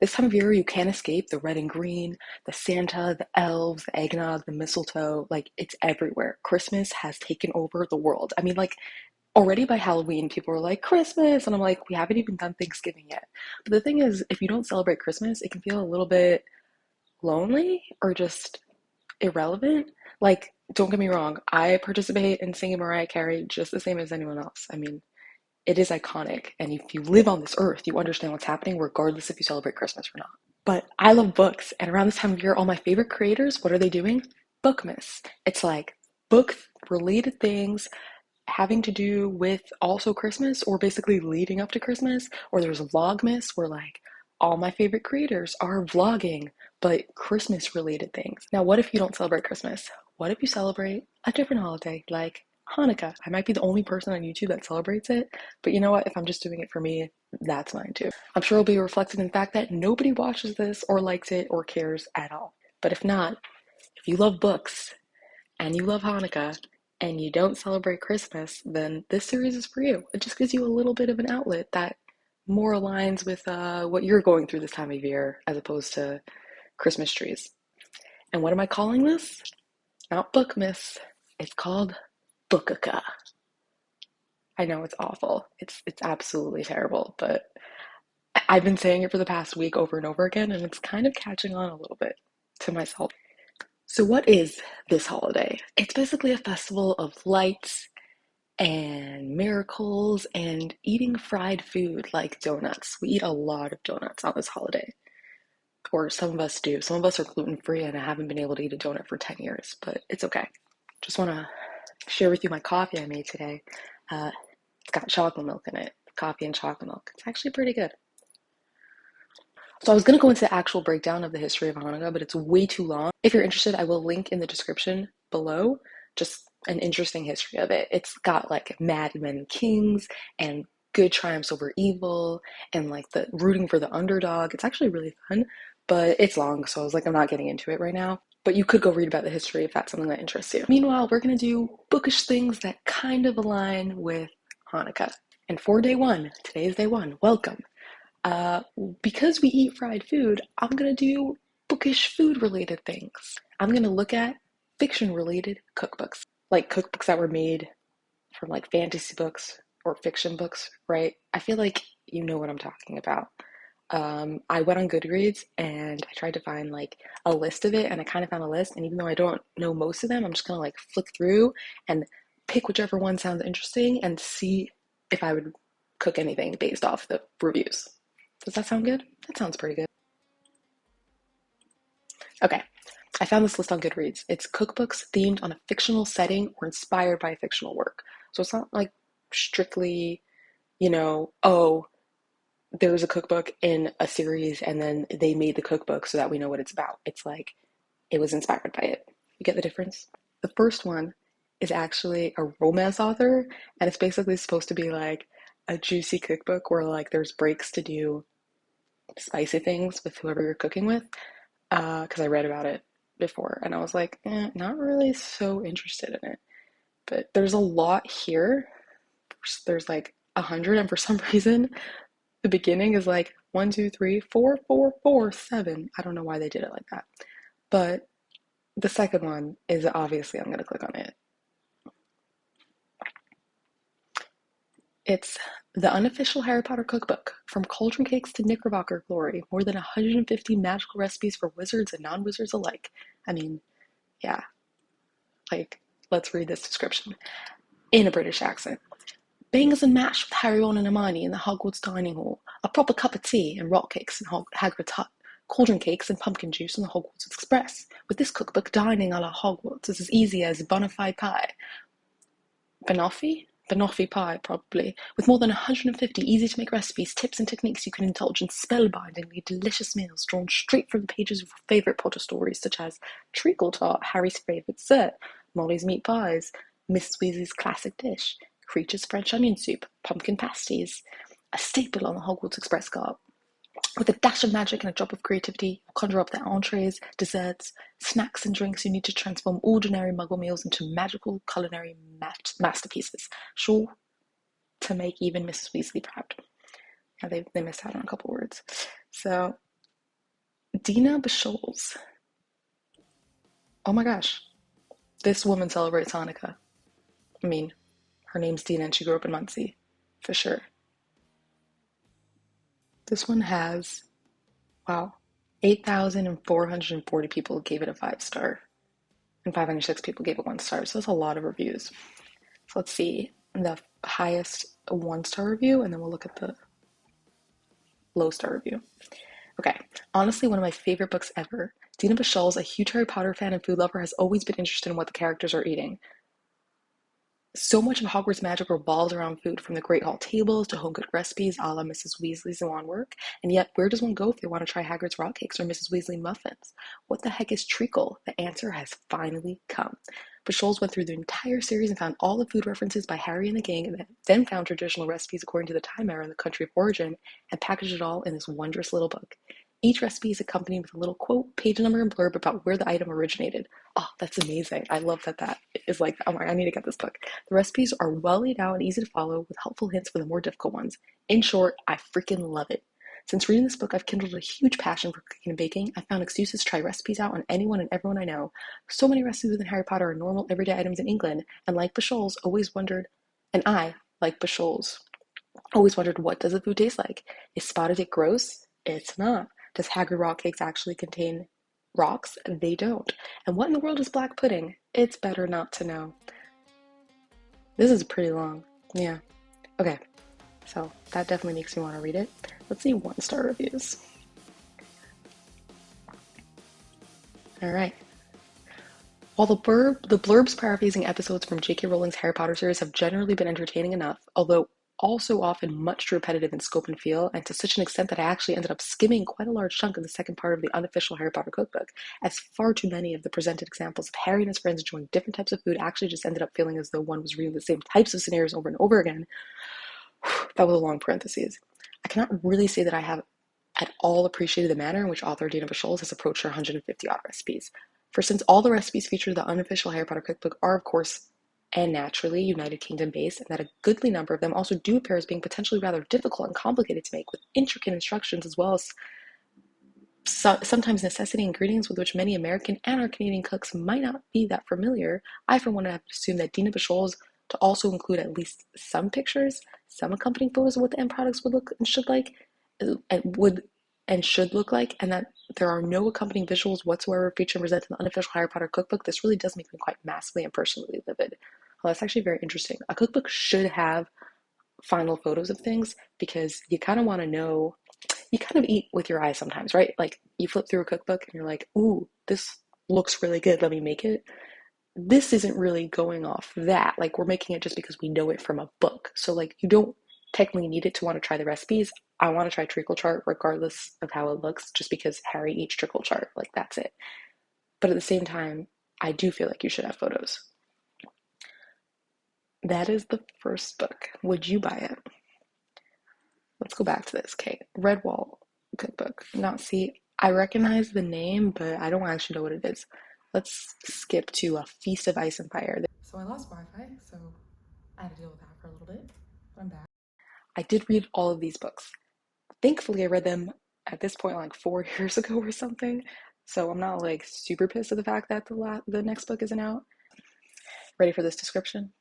This time of year, you can't escape the red and green, the Santa, the elves, the eggnog, the mistletoe. Like, it's everywhere. Christmas has taken over the world. I mean, like, already by Halloween, people are like, Christmas. And I'm like, we haven't even done Thanksgiving yet. But the thing is, if you don't celebrate Christmas, it can feel a little bit lonely or just irrelevant. Like, don't get me wrong, I participate in singing Mariah Carey just the same as anyone else. I mean, it is iconic. And if you live on this earth, you understand what's happening regardless if you celebrate Christmas or not. But I love books. And around this time of year, all my favorite creators, what are they doing? Bookmas. It's like book related things having to do with also Christmas or basically leading up to Christmas. Or there's Vlogmas where like all my favorite creators are vlogging, but Christmas related things. Now, what if you don't celebrate Christmas? What if you celebrate a different holiday like Hanukkah? I might be the only person on YouTube that celebrates it, but you know what? If I'm just doing it for me, that's mine too. I'm sure it'll be reflected in the fact that nobody watches this or likes it or cares at all. But if not, if you love books and you love Hanukkah and you don't celebrate Christmas, then this series is for you. It just gives you a little bit of an outlet that more aligns with what you're going through this time of year as opposed to Christmas trees. And what am I calling this? Not Bookmas. It's called Bookaka. I know it's awful. It's absolutely terrible, but I've been saying it for the past week over and over again, and it's kind of catching on a little bit to myself. So, what is this holiday? It's basically a festival of lights and miracles and eating fried food like donuts. We eat a lot of donuts on this holiday, or some of us do. Some of us are gluten free, and I haven't been able to eat a donut for 10 years, but it's okay. Just want to share with you my coffee I made today. It's got chocolate milk in it, coffee and chocolate milk. It's actually pretty good. So I was going to go into the actual breakdown of the history of Hanukkah, but it's way too long. If you're interested, I will link in the description below just an interesting history of it. It's got like mad men kings and good triumphs over evil and like the rooting for the underdog. It's actually really fun, but it's long, so I was like, I'm not getting into it right now. But you could go read about the history if that's something that interests you. Meanwhile, we're going to do bookish things that kind of align with Hanukkah. And for day one, today is day one, welcome. Uh, because we eat fried food, I'm gonna do bookish food related things. I'm gonna look at fiction related cookbooks, like cookbooks that were made from like fantasy books or fiction books, right? I feel like you know what I'm talking about. I went on Goodreads and I tried to find like a list of it, and I kind of found a list. And even though I don't know most of them, I'm just gonna like flick through and pick whichever one sounds interesting and see if I would cook anything based off the reviews. Does that sound good? That sounds pretty good. Okay, I found this list on Goodreads. It's cookbooks themed on a fictional setting or inspired by a fictional work. So it's not like strictly, oh, there's a cookbook in a series and then they made the cookbook so that we know what it's about. It's like it was inspired by it. You get the difference? The first one is actually a romance author, and it's basically supposed to be like a juicy cookbook where like there's breaks to do spicy things with whoever you're cooking with. Because I read about it before and I was like, not really so interested in it. But there's a lot here. There's like 100, and for some reason, the beginning is like 1, 2, 3, 4, 4, 4, 7. I don't know why they did it like that. But the second one is obviously I'm gonna click on it. It's the unofficial Harry Potter cookbook. From cauldron cakes to Knickerbocker glory, more than 150 magical recipes for wizards and non-wizards alike. I mean, yeah, like, let's read this description in a British accent. Bangers and mash with Harry, Ron and Hermione in the Hogwarts dining hall. A proper cup of tea and rock cakes in Hagrid's hut. Cauldron cakes and pumpkin juice in the Hogwarts Express. With this cookbook, dining a la Hogwarts is as easy as bona fide pie. Banoffee? Banoffee pie, probably. With more than 150 easy-to-make recipes, tips and techniques, you can indulge in spellbindingly delicious meals drawn straight from the pages of your favourite Potter stories, such as Treacle Tart, Harry's favourite dessert, Molly's meat pies, Miss Weasley's classic dish, Creature's French onion soup, pumpkin pasties, a staple on the Hogwarts Express card. With a dash of magic and a drop of creativity, you'll conjure up the entrees, desserts, snacks and drinks you need to transform ordinary muggle meals into magical culinary masterpieces, sure to make even Mrs. Weasley proud. Now they missed out on a couple words. So Dina Bashols. Oh my gosh. This woman celebrates Hanukkah. I mean, her name's Dina and she grew up in Muncie. For sure. This one has, wow, 8,440 people gave it a 5 star, and 506 people gave it 1 star. So that's a lot of reviews. So let's see the highest 1 star review, and then we'll look at the low star review. Okay, honestly, one of my favorite books ever. Dina Bashal's a huge Harry Potter fan and food lover, has always been interested in what the characters are eating. So much of Hogwarts magic revolves around food, from the Great Hall tables to home-cooked recipes a la Mrs. Weasley's Swan work. And yet, where does one go if they want to try Hagrid's rock cakes or Mrs. Weasley muffins? What the heck is treacle? The answer has finally come. Bashols went through the entire series and found all the food references by Harry and the gang, and then found traditional recipes according to the time era and the country of origin, and packaged it all in this wondrous little book. Each recipe is accompanied with a little quote, page number, and blurb about where the item originated. Oh, that's amazing. I love that is like, oh my, I need to get this book. The recipes are well laid out and easy to follow, with helpful hints for the more difficult ones. In short, I freaking love it. Since reading this book, I've kindled a huge passion for cooking and baking. I found excuses to try recipes out on anyone and everyone I know. So many recipes within Harry Potter are normal, everyday items in England, and like Bashols, like Bashols, always wondered, what does the food taste like? Is spotted dick gross? It's not. Does Hagrid rock cakes actually contain rocks? They don't. And what in the world is black pudding? It's better not to know. This is pretty long. Yeah. Okay. So that definitely makes me want to read it. Let's see 1 star reviews. All right. While the blurbs paraphrasing episodes from J.K. Rowling's Harry Potter series have generally been entertaining enough, although also often much too repetitive in scope and feel, and to such an extent that I actually ended up skimming quite a large chunk of the second part of the unofficial Harry Potter cookbook, as far too many of the presented examples of Harry and his friends enjoying different types of food actually just ended up feeling as though one was reading the same types of scenarios over and over again. That was a long parenthesis. I cannot really say that I have at all appreciated the manner in which author Dina Bashols has approached her 150 odd recipes. For since all the recipes featured in the unofficial Harry Potter cookbook are, of course, and naturally United Kingdom based, and that a goodly number of them also do appear as being potentially rather difficult and complicated to make, with intricate instructions as well as sometimes necessity ingredients with which many American and our Canadian cooks might not be that familiar, I for one have to assume that Dina Bashols to also include at least some pictures, some accompanying photos of what the end products would look and should like, should look like, and that there are no accompanying visuals whatsoever featured and presented in the unofficial Harry Potter cookbook. This really does make me quite massively and personally livid. Well, that's actually very interesting. A cookbook should have final photos of things, because you kind of want to know, you kind of eat with your eyes sometimes, right? Like you flip through a cookbook and you're like, ooh, this looks really good, let me make it. This isn't really going off that. Like, we're making it just because we know it from a book. So like, you don't technically need it to want to try the recipes. I want to try treacle chart regardless of how it looks, just because Harry eats treacle chart. Like, that's it. But at the same time, I do feel like you should have photos. That is the first book. Would you buy it? Let's go back to this. Okay, Redwall cookbook. Not see. I recognize the name, but I don't actually know what it is. Let's skip to A Feast of Ice and Fire. So I lost Wi-Fi, so I had to deal with that for a little bit. But I'm back. I did read all of these books. Thankfully, I read them at this point like 4 years ago or something. So I'm not like super pissed at the fact that the next book isn't out. Ready for this description?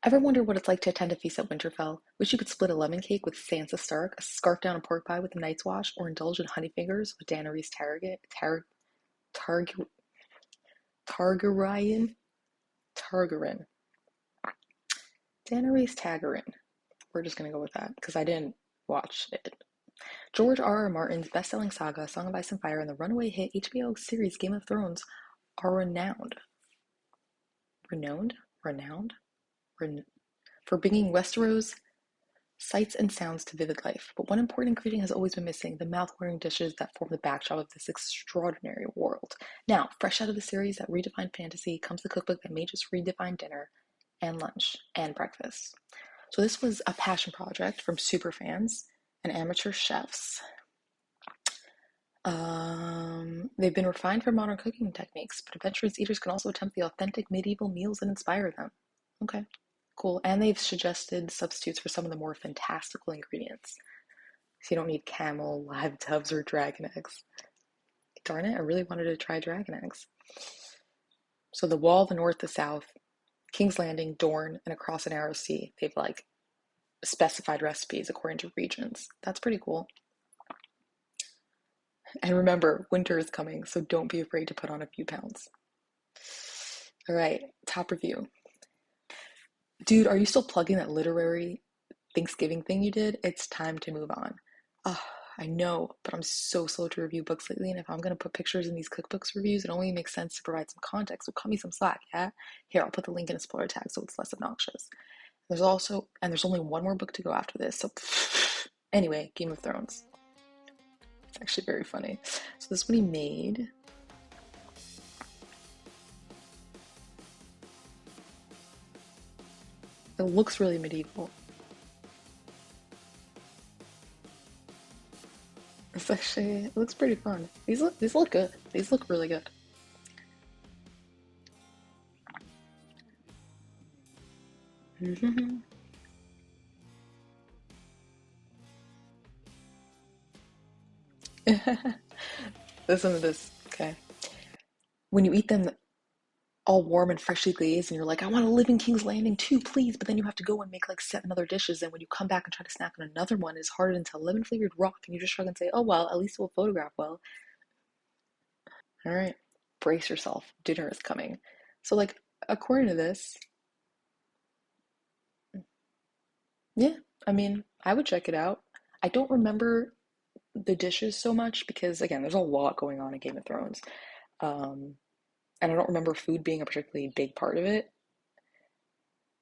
Ever wonder what it's like to attend a feast at Winterfell? Wish you could split a lemon cake with Sansa Stark, a scarf down a pork pie with a Night's Watch, or indulge in honey fingers with Daenerys Targaryen? Targaryen. Daenerys Targaryen. We're just gonna go with that, because I didn't watch it. George R. R. Martin's best-selling saga, Song of Ice and Fire, and the runaway hit HBO series Game of Thrones are renowned for bringing Westeros sights and sounds to vivid life. But one important ingredient has always been missing: the mouth-watering dishes that form the backdrop of this extraordinary world. Now, fresh out of the series that redefined fantasy comes the cookbook that may just redefine dinner and lunch and breakfast. So this was a passion project from superfans and amateur chefs. They've been refined for modern cooking techniques, but adventurous eaters can also attempt the authentic medieval meals that inspire them. Okay, cool. And they've suggested substitutes for some of the more fantastical ingredients. So you don't need camel, live doves, or dragon eggs. darn it, I really wanted to try dragon eggs. So the wall, the north, the south, King's Landing, Dorne, and across a narrow sea. They've like specified recipes according to regions. That's pretty cool. And remember, winter is coming, so don't be afraid to put on a few pounds. All right, top review. Dude, are you still plugging that literary Thanksgiving thing you did? It's time to move on. Oh, I know, but I'm so slow to review books lately, and if I'm gonna put pictures in these cookbooks reviews, it only makes sense to provide some context. So cut me some slack, yeah? Here, I'll put the link in a spoiler tag so it's less obnoxious. There's only one more book to go after this, so anyway, Game of Thrones. It's actually very funny. So this one he made. It looks really medieval. It looks pretty fun. These look good. These look really good. Listen to this, okay? When you eat them all warm and freshly glazed, and you're like, I want to live in King's Landing too, please. But then you have to go and make like 7 other dishes, and when you come back and try to snack on another one, it's hardened into lemon flavored rock, and you just shrug and say, oh well, at least it will photograph well. All right, brace yourself. Dinner is coming. So, like, according to this, yeah, I mean, I would check it out. I don't remember the dishes so much because, again, there's a lot going on in Game of Thrones. Um, and I don't remember food being a particularly big part of it.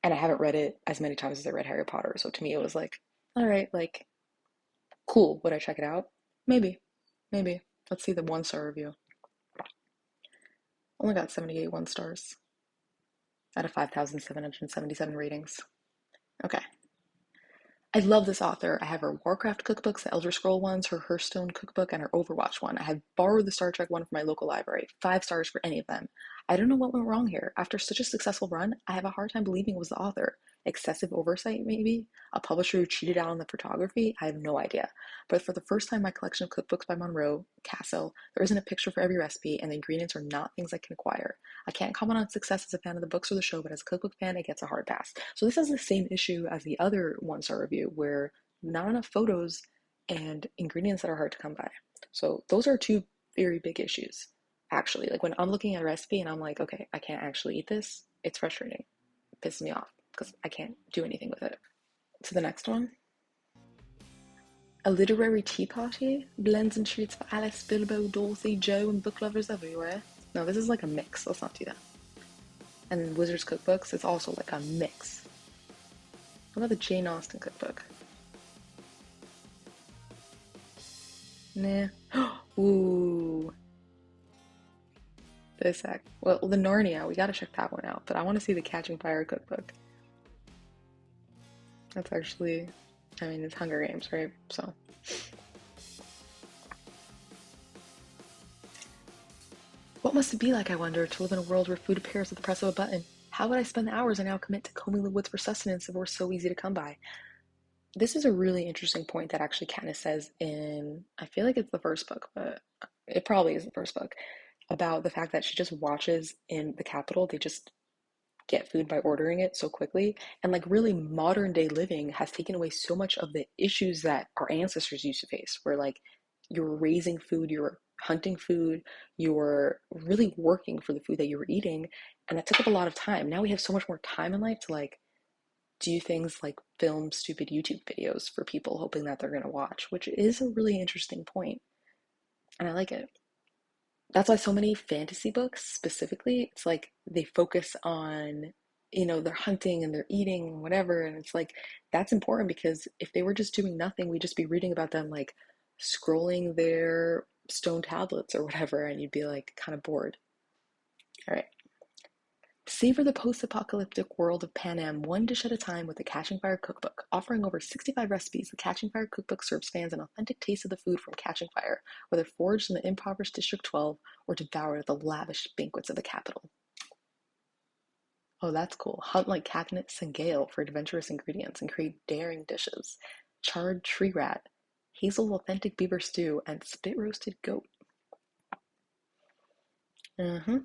And I haven't read it as many times as I read Harry Potter. So to me, it was like, all right, like, cool. Would I check it out? Maybe. Maybe. Let's see the 1 star review. Only got 78 1 stars out of 5,777 ratings. Okay. I love this author. I have her Warcraft cookbooks, the Elder Scroll ones, her Hearthstone cookbook, and her Overwatch one. I have borrowed the Star Trek one from my local library. 5 stars for any of them. I don't know what went wrong here. After such a successful run, I have a hard time believing it was the author. Excessive oversight, maybe? A publisher who cheated out on the photography? I have no idea. But for the first time in my collection of cookbooks by Monroe Castle, there isn't a picture for every recipe, and the ingredients are not things I can acquire. I can't comment on success as a fan of the books or the show, but as a cookbook fan, it gets a hard pass. So this has the same issue as the other 1 star review, where not enough photos and ingredients that are hard to come by. So those are two very big issues, actually. Like when I'm looking at a recipe and I'm like, okay, I can't actually eat this, it's frustrating. It pisses me off because I can't do anything with it. To the next one. A literary tea party blends and treats for Alice, Bilbo, Dorothy, Joe, and book lovers everywhere. No, this is like a mix. Let's not do that. And Wizards cookbooks, it's also like a mix. What about the Jane Austen cookbook? Nah. Ooh. This act. Well, the Narnia, we gotta check that one out. But I want to see the Catching Fire cookbook. That's actually, I mean, it's Hunger Games, right? So. What must it be like, I wonder, to live in a world where food appears at the press of a button? How would I spend the hours I now commit to combing the woods for sustenance if it were so easy to come by? This is a really interesting point that actually Katniss says in, I feel like it's the first book, but it probably is the first book, about the fact that she just watches in the capital. They just get food by ordering it so quickly. And like really modern day living has taken away so much of the issues that our ancestors used to face, where like you're raising food, you're hunting food, you're really working for the food that you were eating. And that took up a lot of time. Now we have so much more time in life to like do things like film stupid YouTube videos for people hoping that they're going to watch, which is a really interesting point. And I like it. That's why so many fantasy books specifically, it's like they focus on, they're hunting and they're eating and whatever. And it's like, that's important because if they were just doing nothing, we'd just be reading about them like scrolling their stone tablets or whatever. And you'd be like kind of bored. All right. Savor the post-apocalyptic world of Pan Am one dish at a time with the Catching Fire Cookbook. Offering over 65 recipes, the Catching Fire Cookbook serves fans an authentic taste of the food from Catching Fire, whether foraged in the impoverished District 12 or devoured at the lavish banquets of the capital. Oh, that's cool. Hunt like Katniss and Gale for adventurous ingredients and create daring dishes. Charred tree rat, Hazel's authentic beaver stew, and spit roasted goat. Mm-hmm.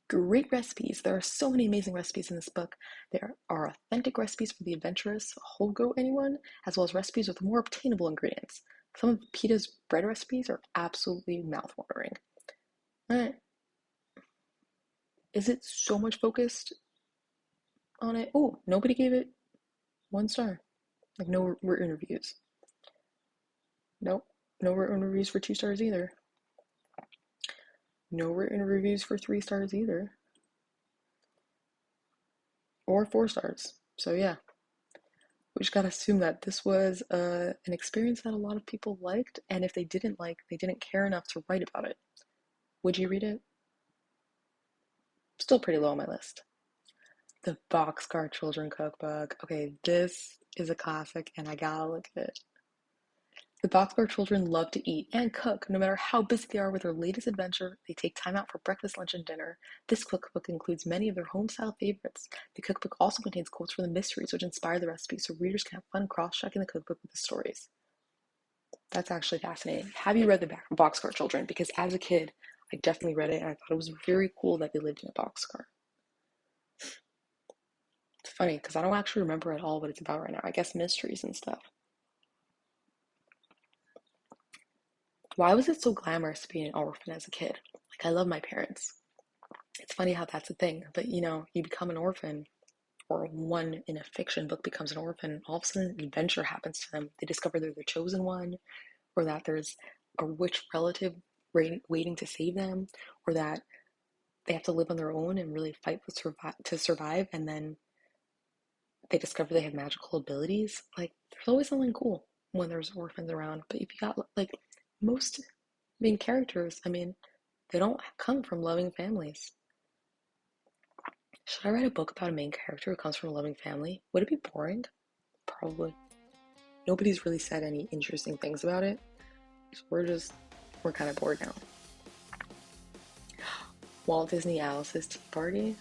Great recipes. There are so many amazing recipes in this book. There are authentic recipes for the adventurous, whole go anyone, as well as recipes with more obtainable ingredients. Some of Peta's bread recipes are absolutely mouthwatering. Eh, is it so much focused on it? Oh, nobody gave it 1 star. Like no written reviews. Nope. No written reviews for 2 stars either. No written reviews for 3 stars either. Or 4 stars. So yeah, we just gotta assume that this was an experience that a lot of people liked, and if they didn't like, they didn't care enough to write about it. Would you read it? Still pretty low on my list. The Boxcar Children Cookbook. Okay, this is a classic, and I gotta look at it. The Boxcar children love to eat and cook. No matter how busy they are with their latest adventure, they take time out for breakfast, lunch, and dinner. This cookbook includes many of their home-style favorites. The cookbook also contains quotes from the mysteries which inspire the recipes, so readers can have fun cross-checking the cookbook with the stories. That's actually fascinating. Have you read the Boxcar Children? Because as a kid, I definitely read it, and I thought it was very cool that they lived in a boxcar. It's funny because I don't actually remember at all what it's about right now. I guess mysteries and stuff. Why was it so glamorous to be an orphan as a kid? Like, I love my parents. It's funny how that's a thing, but you become an orphan, or one in a fiction book becomes an orphan, all of a sudden an adventure happens to them. They discover they're the chosen one, or that there's a rich relative waiting to save them, or that they have to live on their own and really fight to survive, and then they discover they have magical abilities. Like, there's always something cool when there's orphans around. But if you got like most main characters, I mean, they don't come from loving families. Should I write a book about a main character who comes from a loving family? Would it be boring? Probably. Nobody's really said any interesting things about it. So we're kind of bored now. Walt Disney Alice's Tea Party.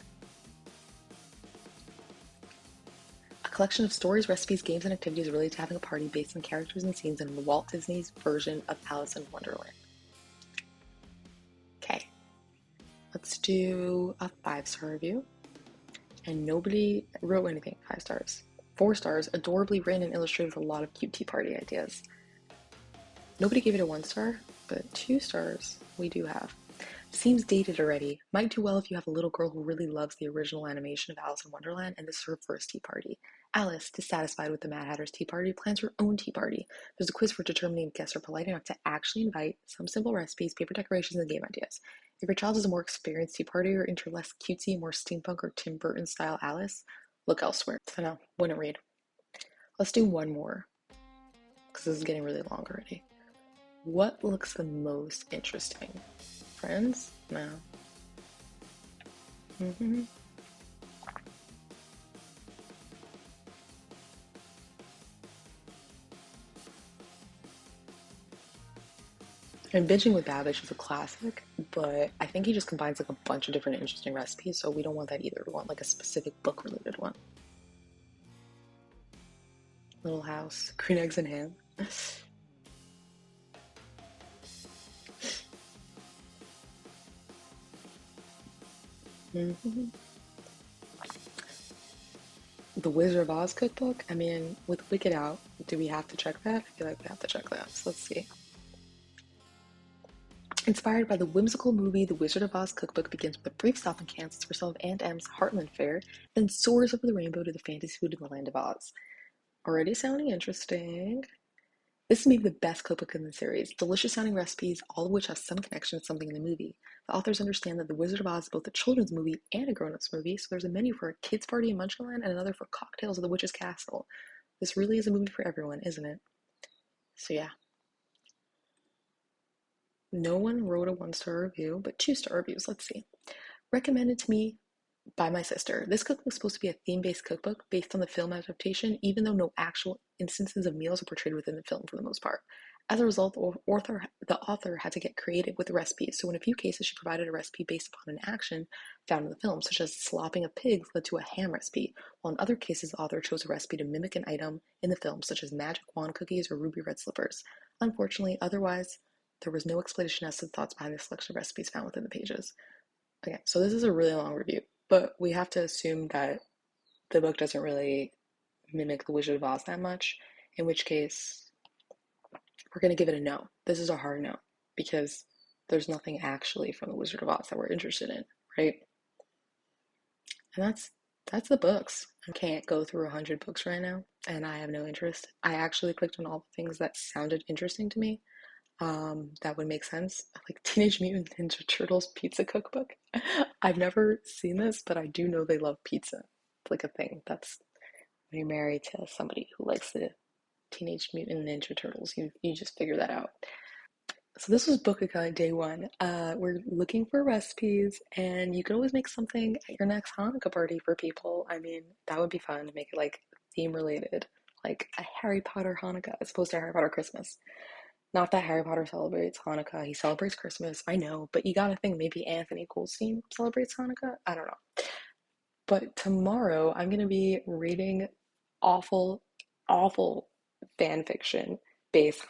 A collection of stories, recipes, games, and activities related to having a party based on characters and scenes in Walt Disney's version of Alice in Wonderland. Okay, let's do a 5-star review. And nobody wrote anything 5 stars. 4 stars, adorably written and illustrated with a lot of cute tea party ideas. Nobody gave it a 1 star, but 2 stars we do have. Seems dated already. Might do well if you have a little girl who really loves the original animation of Alice in Wonderland and this is her first tea party. Alice, dissatisfied with the Mad Hatter's tea party, plans her own tea party. There's a quiz for determining if guests are polite enough to actually invite, some simple recipes, paper decorations, and game ideas. If your child is a more experienced tea party or into less cutesy, more steampunk or Tim Burton style Alice, look elsewhere. So no, wouldn't read. Let's do one more, because this is getting really long already. What looks the most interesting? Friends? No. Mm-hmm. And Binging with Babbage is a classic, but I think he just combines like a bunch of different interesting recipes, so we don't want that either. We want like a specific book related one. Little House, Green Eggs and Ham. Mm-hmm. The Wizard of Oz cookbook. I mean, with Wicked out, do we have to check that? I feel like we have to check that. So let's see. Inspired by the whimsical movie, The Wizard of Oz cookbook begins with a brief stop in Kansas for some of Aunt Em's Heartland fare, then soars over the rainbow to the fantasy food in the land of Oz. Already sounding interesting. This is maybe the best cookbook in the series. Delicious sounding recipes, all of which have some connection to something in the movie. The authors understand that The Wizard of Oz is both a children's movie and a grown-ups movie, so there's a menu for a kids' party in Munchland and another for cocktails at the witch's castle. This really is a movie for everyone, isn't it? So yeah. No one wrote a 1 star review, but 2 star reviews. Let's see. Recommended to me by my sister. This cookbook is supposed to be a theme-based cookbook based on the film adaptation, even though no actual instances of meals are portrayed within the film for the most part. As a result, the author had to get creative with the recipes, so in a few cases she provided a recipe based upon an action found in the film, such as slopping of pigs led to a ham recipe, while in other cases the author chose a recipe to mimic an item in the film, such as magic wand cookies or ruby red slippers. Unfortunately, otherwise, There was no explanation as to the thoughts behind the selection of recipes found within the pages. Okay, so this is a really long review, but we have to assume that the book doesn't really mimic The Wizard of Oz that much, in which case we're going to give it a no. This is a hard no because there's nothing actually from The Wizard of Oz that we're interested in, right? And that's the books. I can't go through 100 books right now, and I have no interest. I actually clicked on all the things that sounded interesting to me, that would make sense. Like Teenage Mutant Ninja Turtles pizza cookbook. I've never seen this, but I do know they love pizza. It's like a thing. That's when you're married to somebody who likes the Teenage Mutant Ninja Turtles. You just figure that out. So this was book account day one. We're looking for recipes, and you could always make something at your next Hanukkah party for people. I mean, that would be fun to make it like theme related, like a Harry Potter Hanukkah as opposed to Harry Potter Christmas. Not that Harry Potter celebrates Hanukkah, he celebrates Christmas, I know, but you gotta think maybe Anthony Goldstein celebrates Hanukkah? I don't know. But tomorrow I'm gonna be reading awful, awful fan fiction based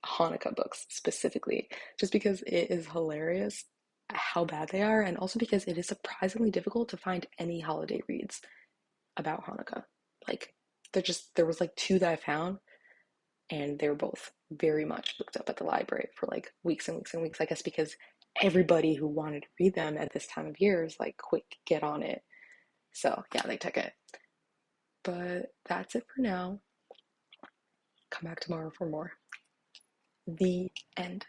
Hanukkah books specifically, just because it is hilarious how bad they are, and also because it is surprisingly difficult to find any holiday reads about Hanukkah. Like, there was like two that I found, and they were both very much booked up at the library for like weeks and weeks and weeks. I guess because everybody who wanted to read them at this time of year is like, quick, get on it. So yeah, they took it. But that's it for now. Come back tomorrow for more. The end.